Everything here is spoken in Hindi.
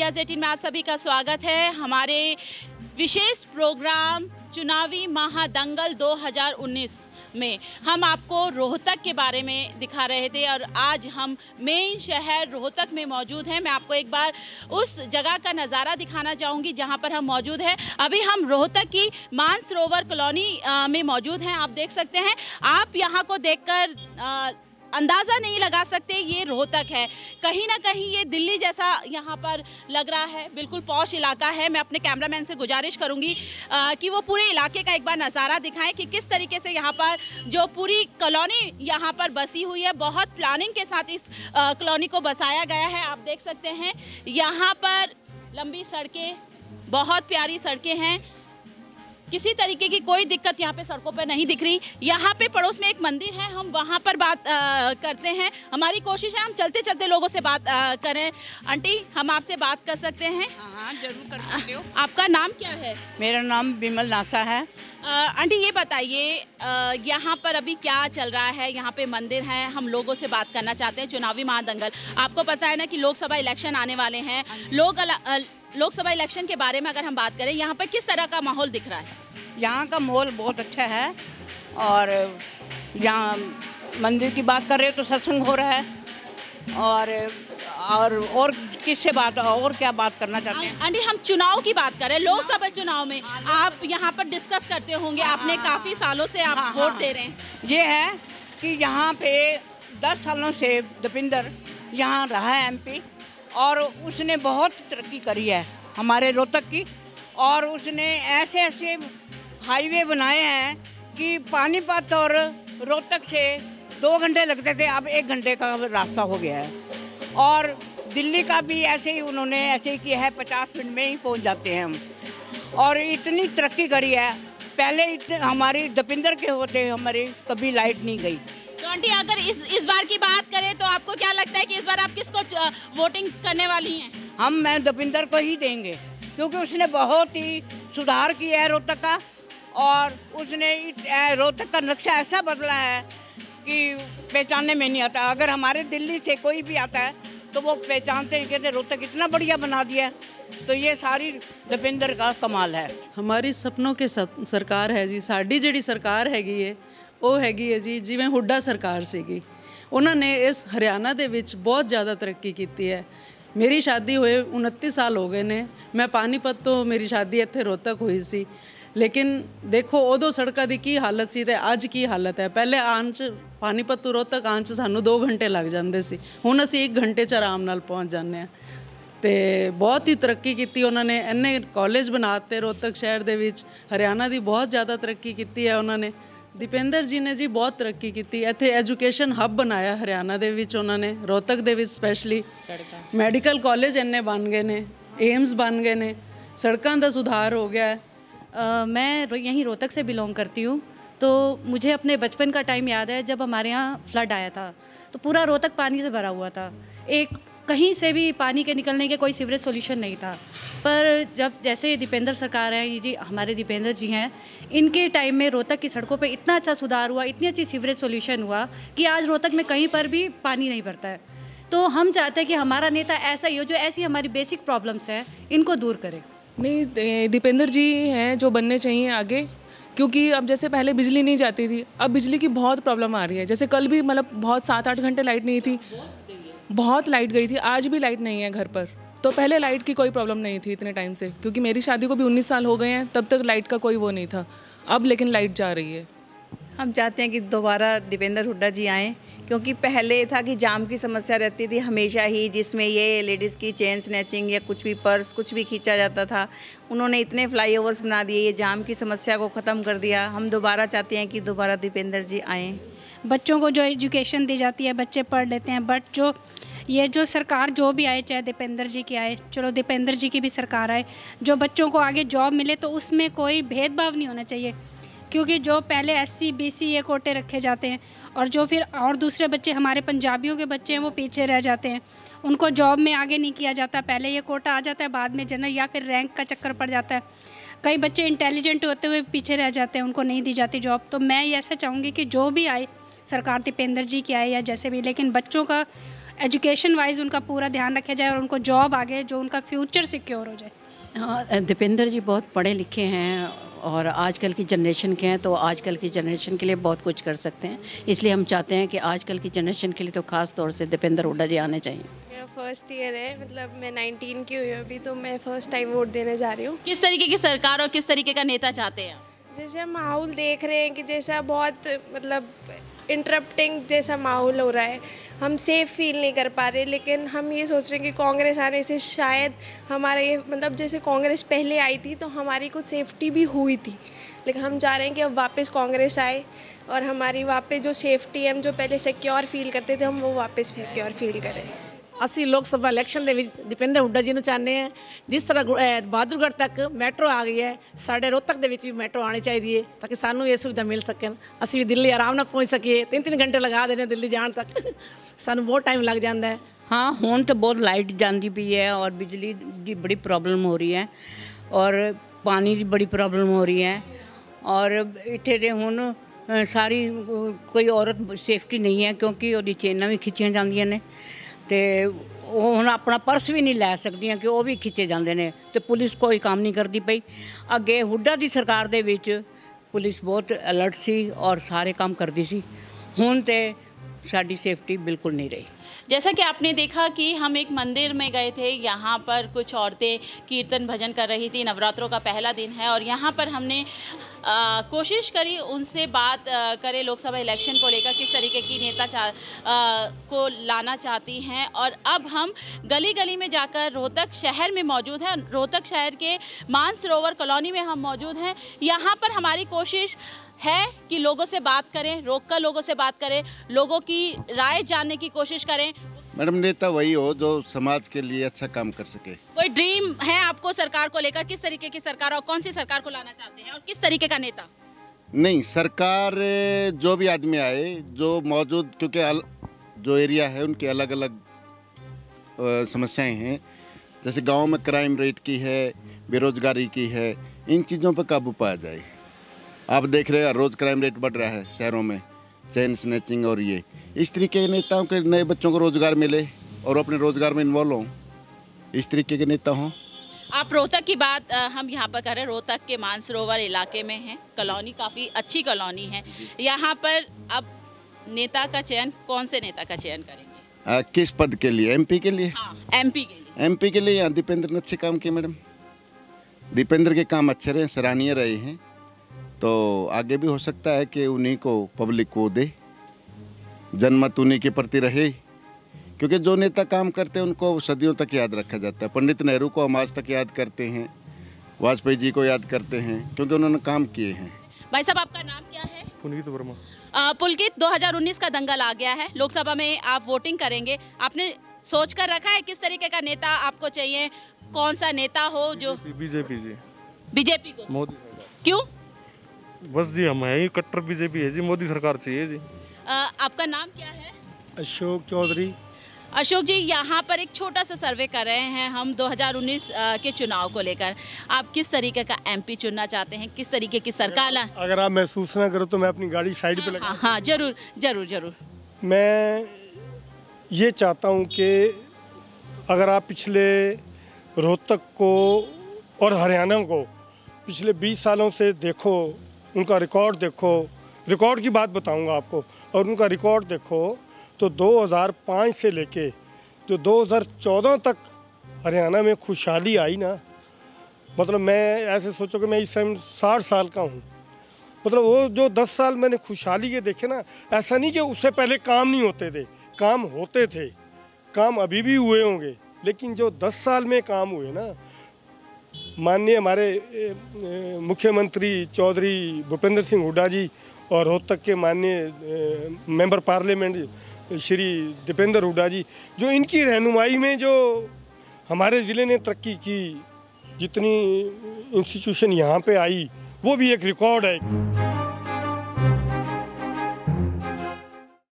इंडिया 18 में आप सभी का स्वागत है। हमारे विशेष प्रोग्राम चुनावी महादंगल 2019 में हम आपको रोहतक के बारे में दिखा रहे थे और आज हम मेन शहर रोहतक में मौजूद हैं। मैं आपको एक बार उस जगह का नज़ारा दिखाना चाहूँगी जहां पर हम मौजूद हैं। अभी हम रोहतक की मानसरोवर कॉलोनी में मौजूद हैं। आप देख सकते हैं, आप यहां को देखकर अंदाज़ा नहीं लगा सकते ये रोहतक है। कहीं ना कहीं ये दिल्ली जैसा यहाँ पर लग रहा है। बिल्कुल पॉश इलाका है। मैं अपने कैमरामैन से गुजारिश करूँगी कि वो पूरे इलाके का एक बार नज़ारा दिखाएं कि किस तरीके से यहाँ पर जो पूरी कॉलोनी यहाँ पर बसी हुई है, बहुत प्लानिंग के साथ इस कॉलोनी को बसाया गया है। आप देख सकते हैं यहाँ पर लंबी सड़कें, बहुत प्यारी सड़कें हैं। किसी तरीके की कोई दिक्कत यहाँ पे सड़कों पर नहीं दिख रही। यहाँ पे पड़ोस में एक मंदिर है, हम वहाँ पर बात करते हैं। हमारी कोशिश है हम चलते चलते लोगों से बात करें। आंटी, हम आपसे बात कर सकते हैं? हाँ, जरूर कर सकते हो। आपका नाम क्या है? मेरा नाम बिमल नासा है। आंटी, ये बताइए यहाँ पर अभी क्या चल रहा है? यहाँ पे मंदिर है, हम लोगों से बात करना चाहते हैं। चुनावी महादंगल, आपको पता है ना कि लोकसभा इलेक्शन आने वाले हैं। लोकसभा इलेक्शन के बारे में अगर हम बात करें, यहाँ पर किस तरह का माहौल दिख रहा है? यहाँ का माहौल बहुत अच्छा है और यहाँ मंदिर की बात कर रहे हो तो सत्संग हो रहा है। और किससे बात और क्या बात करना चाहते हैं? आंटी, हम चुनाव की बात करें। लोकसभा चुनाव में आप यहाँ पर डिस्कस करते होंगे। आपने काफ़ी सालों से आप वोट दे रहे हैं। ये है कि यहाँ पे 10 सालों से दीपेंद्र यहाँ रहा है MP, और उसने बहुत तरक्की करी है हमारे रोहतक की। और उसने ऐसे ऐसे हाईवे बनाए हैं कि पानीपत और रोहतक से 2 घंटे लगते थे, अब 1 घंटे का रास्ता हो गया है। और दिल्ली का भी ऐसे ही किया है, 50 मिनट में ही पहुंच जाते हैं हम। और इतनी तरक्की करी है। पहले हमारी दीपेंद्र के होते हमारी कभी लाइट नहीं गई। तो आंटी, अगर इस बार की बात करें तो आपको क्या लगता है कि इस बार आप किसको वोटिंग करने वाली हैं? मैं दीपेंद्र को ही देंगे, क्योंकि उसने बहुत ही सुधार किया है रोहतक का। और उसने रोहतक का नक्शा ऐसा बदला है कि पहचानने में नहीं आता। अगर हमारे दिल्ली से कोई भी आता है तो वो पहचानते हैं, कहते रोहतक इतना बढ़िया बना दिया। तो ये सारी दीपेंद्र का कमाल है। हमारी सपनों के सरकार है जी। साड़ी जिहड़ी सरकार हैगी है ਉਹ ਹੈਗੀ ਹੈ ਜੀ ਜਿਵੇਂ ਹੁੱਡਾ ਸਰਕਾਰ ਸੀਗੀ। ਉਹਨਾਂ ਨੇ ਇਸ ਹਰਿਆਣਾ ਦੇ ਵਿੱਚ ਬਹੁਤ ਜ਼ਿਆਦਾ ਤਰੱਕੀ ਕੀਤੀ ਹੈ। ਮੇਰੀ ਸ਼ਾਦੀ ਹੋਏ 29 ਸਾਲ ਹੋ ਗਏ ਨੇ। ਮੈਂ ਪਾਨੀਪਤ ਤੋਂ ਮੇਰੀ ਸ਼ਾਦੀ ਇੱਥੇ ਰੋਹਤਕ ਹੋਈ ਸੀ। ਲੇਕਿਨ ਦੇਖੋ ਉਦੋਂ ਸੜਕਾਂ ਦੀ ਕੀ ਹਾਲਤ ਸੀ ਤੇ ਅੱਜ ਕੀ ਹਾਲਤ ਹੈ। ਪਹਿਲੇ ਆਉਣ 'ਚ ਪਾਨੀਪਤ ਤੋਂ ਰੋਹਤਕ ਆਉਣ 'ਚ ਸਾਨੂੰ 2 ਘੰਟੇ ਲੱਗ ਜਾਂਦੇ ਸੀ, ਹੁਣ ਅਸੀਂ 1 ਘੰਟੇ 'ਚ ਆਰਾਮ ਨਾਲ ਪਹੁੰਚ ਜਾਂਦੇ ਹਾਂ। ਤੇ ਬਹੁਤ ਹੀ ਤਰੱਕੀ ਕੀਤੀ ਉਹਨਾਂ ਨੇ। ਇੰਨੇ ਕਾਲਜ ਬਣਾ ਦਿੱਤੇ ਰੋਹਤਕ ਸ਼ਹਿਰ ਦੇ ਵਿੱਚ। ਹਰਿਆਣਾ ਦੀ ਬਹੁਤ ਜ਼ਿਆਦਾ ਤਰੱਕੀ ਕੀਤੀ ਹੈ ਉਹਨਾਂ ਨੇ। दीपेंद्र जी ने जी बहुत तरक्की की। इत्थे एजुकेशन हब बनाया हरियाणा दे विच उन्होंने। रोहतक दे विच स्पैशली मैडिकल कॉलेज इन्ने बन गए ने, एम्स बन गए ने, सड़कों का सुधार हो गया है। मैं यहीं रोहतक से बिलोंग करती हूँ, तो मुझे अपने बचपन का टाइम याद है जब हमारे यहाँ फ्लड आया था तो पूरा रोहतक पानी से भरा हुआ था। एक कहीं से भी पानी के निकलने के कोई सीवरेज सॉल्यूशन नहीं था। पर जब जैसे दीपेंद्र सरकार है, ये जी हमारे दीपेंद्र जी हैं, इनके टाइम में रोहतक की सड़कों पे इतना अच्छा सुधार हुआ, इतनी अच्छी सीवरेज सॉल्यूशन हुआ कि आज रोहतक में कहीं पर भी पानी नहीं भरता है। तो हम चाहते हैं कि हमारा नेता ऐसा ही हो जो ऐसी हमारी बेसिक प्रॉब्लम्स हैं इनको दूर करे। नहीं, दीपेंद्र जी हैं जो बनने चाहिए आगे, क्योंकि अब जैसे पहले बिजली नहीं जाती थी, अब बिजली की बहुत प्रॉब्लम आ रही है। जैसे कल भी मतलब बहुत 7-8 घंटे लाइट नहीं थी, बहुत लाइट गई थी। आज भी लाइट नहीं है घर पर। तो पहले लाइट की कोई प्रॉब्लम नहीं थी इतने टाइम से, क्योंकि मेरी शादी को भी 19 साल हो गए हैं, तब तक लाइट का कोई वो नहीं था। अब लेकिन लाइट जा रही है। हम चाहते हैं कि दोबारा दीपेंद्र हुड्डा जी आएँ, क्योंकि पहले था कि जाम की समस्या रहती थी हमेशा ही, जिसमें ये लेडीज़ की चेन स्नैचिंग या कुछ भी पर्स कुछ भी खींचा जाता था। उन्होंने इतने फ्लाईओवर्स बना दिए, ये जाम की समस्या को ख़त्म कर दिया। हम दोबारा चाहते हैं कि दोबारा दीपेंद्र जी आएँ। बच्चों को जो एजुकेशन दी जाती है बच्चे पढ़ लेते हैं, बट जो सरकार जो भी आए, चाहे दीपेंद्र जी की आए, चलो दीपेंद्र जी की भी सरकार आए, जो बच्चों को आगे जॉब मिले तो उसमें कोई भेदभाव नहीं होना चाहिए। क्योंकि जो पहले SC BC ये कोटे रखे जाते हैं और जो फिर और दूसरे बच्चे हमारे पंजाबियों के बच्चे हैं वो पीछे रह जाते हैं, उनको जॉब में आगे नहीं किया जाता। पहले ये कोटा आ जाता है, बाद में जनरल या फिर रैंक का चक्कर पड़ जाता है। कई बच्चे इंटेलिजेंट होते हुए पीछे रह जाते हैं, उनको नहीं दी जाती जॉब। तो मैं ये ऐसा चाहूँगी कि जो भी आए सरकार, दीपेंद्र जी की आए या जैसे भी, लेकिन बच्चों का एजुकेशन वाइज उनका पूरा ध्यान रखा जाए और उनको जॉब आगे जो उनका फ्यूचर सिक्योर हो जाए। हाँ, दीपेंद्र जी बहुत पढ़े लिखे हैं और आजकल की जनरेशन के हैं, तो आजकल की जनरेशन के लिए बहुत कुछ कर सकते हैं। इसलिए हम चाहते हैं कि आजकल की जनरेशन के लिए तो ख़ास तौर से दीपेंद्र हुड्डा जी आने चाहिए। मेरा फर्स्ट ईयर है, मतलब मैं 19 की हुई हूँ अभी, तो मैं फर्स्ट टाइम वोट देने जा रही हूँ। किस तरीके की सरकार और किस तरीके का नेता चाहते हैं? जैसे हम माहौल देख रहे हैं कि जैसा बहुत मतलब इंटरप्टिंग जैसा माहौल हो रहा है, हम सेफ़ फील नहीं कर पा रहे, लेकिन हम ये सोच रहे हैं कि कांग्रेस आने से शायद हमारा ये मतलब जैसे कांग्रेस पहले आई थी तो हमारी कुछ सेफ्टी भी हुई थी, लेकिन हम चाह रहे हैं कि अब वापस कांग्रेस आए और हमारी वापस जो सेफ्टी हम जो पहले सिक्योर फील करते थे हम वो वापस सिक्योर फील करें। ਅਸੀਂ ਲੋਕ ਸਭਾ ਇਲੈਕਸ਼ਨ ਦੇ ਵਿੱਚ ਦीपेंद्र ਹੁੱਡਾ ਜੀ ਨੂੰ ਚਾਹੁੰਦੇ ਹਾਂ। ਜਿਸ ਤਰ੍ਹਾਂ ਬਹਾਦਰਗੜ੍ਹ ਤੱਕ ਮੈਟਰੋ ਆ ਗਈ ਹੈ, ਸਾਡੇ ਰੋਹਤਕ ਦੇ ਵਿੱਚ ਵੀ ਮੈਟਰੋ ਆਉਣੀ ਚਾਹੀਦੀ ਹੈ ਤਾਂ ਕਿ ਸਾਨੂੰ ਇਹ ਸੁਵਿਧਾ ਮਿਲ ਸਕਣ, ਅਸੀਂ ਵੀ ਦਿੱਲੀ ਆਰਾਮ ਨਾਲ ਪਹੁੰਚ ਸਕੀਏ। 3-3 ਘੰਟੇ ਲਗਾ ਦੇਣੇ ਦਿੱਲੀ ਜਾਣ ਤੱਕ, ਸਾਨੂੰ ਬਹੁਤ ਟਾਈਮ ਲੱਗ ਜਾਂਦਾ ਹੈ। हाँ, ਹੁਣ तो बहुत लाइट जाती पई है और बिजली की बड़ी प्रॉब्लम हो रही है और पानी की बड़ी प्रॉब्लम हो रही है और इत्थे दे हुण सारी कोई औरत सेफ्टी नहीं है क्योंकि ਉਹਦੀ ਚੇਨਾਂ ਵੀ ਖਿੱਚੀਆਂ ਜਾਂਦੀਆਂ ਨੇ ਤੇ ਉਹ ਹੁਣ ਆਪਣਾ ਪਰਸ ਵੀ ਨਹੀਂ ਲੈ ਸਕਦੀਆਂ ਕਿ ਉਹ ਵੀ ਖਿੱਚੇ ਜਾਂਦੇ ਨੇ ਤੇ ਪੁਲਿਸ ਕੋਈ ਕੰਮ ਨਹੀਂ ਕਰਦੀ ਪਈ। ਅੱਗੇ ਹੁੱਡਾ ਦੀ ਸਰਕਾਰ ਦੇ ਵਿੱਚ ਪੁਲਿਸ ਬਹੁਤ ਅਲਰਟ ਸੀ और सारे काम करती सी, ਹੁਣ ਤੇ साड़ी सेफ्टी बिल्कुल नहीं रही। जैसा कि आपने देखा कि हम एक मंदिर में गए थे, यहाँ पर कुछ औरतें कीर्तन भजन कर रही थी। नवरात्रों का पहला दिन है और यहाँ पर हमने कोशिश करी उनसे बात करें लोकसभा इलेक्शन को लेकर, किस तरीके की नेता को लाना चाहती हैं। और अब हम गली गली में जाकर रोहतक शहर में मौजूद हैं। रोहतक शहर के मानसरोवर कॉलोनी में हम मौजूद हैं। यहाँ पर हमारी कोशिश है कि लोगों से बात करें, रोककर लोगों से बात करें, लोगों की राय जानने की कोशिश करें। मैडम, नेता वही हो जो समाज के लिए अच्छा काम कर सके। कोई ड्रीम है आपको सरकार को लेकर? किस तरीके की सरकार और कौन सी सरकार को लाना चाहते हैं और किस तरीके का नेता? नहीं, सरकार जो भी आदमी आए जो मौजूद, क्योंकि जो एरिया है उनके अलग अलग समस्याएं हैं। जैसे गांव में क्राइम रेट की है, बेरोजगारी की है, इन चीज़ों पर काबू पाया जाए। आप देख रहे हैं रोज़ क्राइम रेट बढ़ रहा है शहरों में, चेन स्नैचिंग और ये इस तरीके के नेताओं के नए बच्चों को रोज़गार मिले और अपने रोज़गार में इन्वॉल्व हों, इस तरीके के नेता हों। आप रोहतक की बात हम यहाँ पर कर रहे हैं। रोहतक के मानसरोवर इलाके में है कॉलोनी, काफ़ी अच्छी कॉलोनी है। यहाँ पर अब नेता का चयन, कौन से नेता का चयन करेंगे? किस पद के लिए? एमपी के लिए? हाँ, एमपी के लिए। एमपी के लिए यहाँ दीपेंद्र ने अच्छे काम किए मैडम। दीपेंद्र के काम अच्छे रहे, सराहनीय रहे हैं, तो आगे भी हो सकता है कि उन्हीं को पब्लिक को दे, जनमत उन्हीं के प्रति रहे। क्योंकि जो नेता काम करते हैं उनको सदियों तक याद रखा जाता है। पंडित नेहरू को हम आज तक याद करते हैं, वाजपेयी जी को याद करते हैं क्योंकि उन्होंने काम किए हैं। भाई साहब, आपका नाम क्या है? पुनीत वर्मा। पुलकित, 2019 का दंगल आ गया है, लोकसभा में आप वोटिंग करेंगे। आपने सोच कर रखा है किस तरीके का नेता आपको चाहिए? कौन सा नेता हो जो? बीजेपी जी। बीजेपी को? मोदी सरकार। क्यों? बस जी हम है ही कट्टर बीजेपी है जी, मोदी सरकार चाहिए जी। आपका नाम क्या है? अशोक चौधरी। अशोक जी, यहाँ पर एक छोटा सा सर्वे कर रहे हैं हम 2019 के चुनाव को लेकर। आप किस तरीके का एमपी चुनना चाहते हैं? किस तरीके की सरकार? अगर आप महसूस ना करो तो मैं अपनी गाड़ी साइड पे लगा। हाँ, जरूर जरूर जरूर। मैं ये चाहता हूँ कि अगर आप पिछले रोहतक को और हरियाणा को पिछले 20 सालों से देखो, उनका रिकॉर्ड देखो, रिकॉर्ड की बात बताऊंगा आपको, और उनका रिकॉर्ड देखो तो 2005 से लेके जो 2014 तक हरियाणा में खुशहाली आई ना, मतलब मैं ऐसे सोचो कि मैं इस टाइम 60 साल का हूँ, मतलब वो जो 10 साल मैंने खुशहाली के देखे ना, ऐसा नहीं कि उससे पहले काम नहीं होते थे, काम होते थे, काम अभी भी हुए होंगे, लेकिन जो 10 साल में काम हुए ना, माननीय हमारे मुख्यमंत्री चौधरी भूपेंद्र सिंह हुड्डा जी और रोहतक के माननीय मेंबर पार्लियामेंट श्री दीपेंद्र हुड्डा जी, जो इनकी रहनुमाई में जो हमारे ज़िले ने तरक्की की, जितनी इंस्टीट्यूशन यहाँ पे आई वो भी एक रिकॉर्ड है।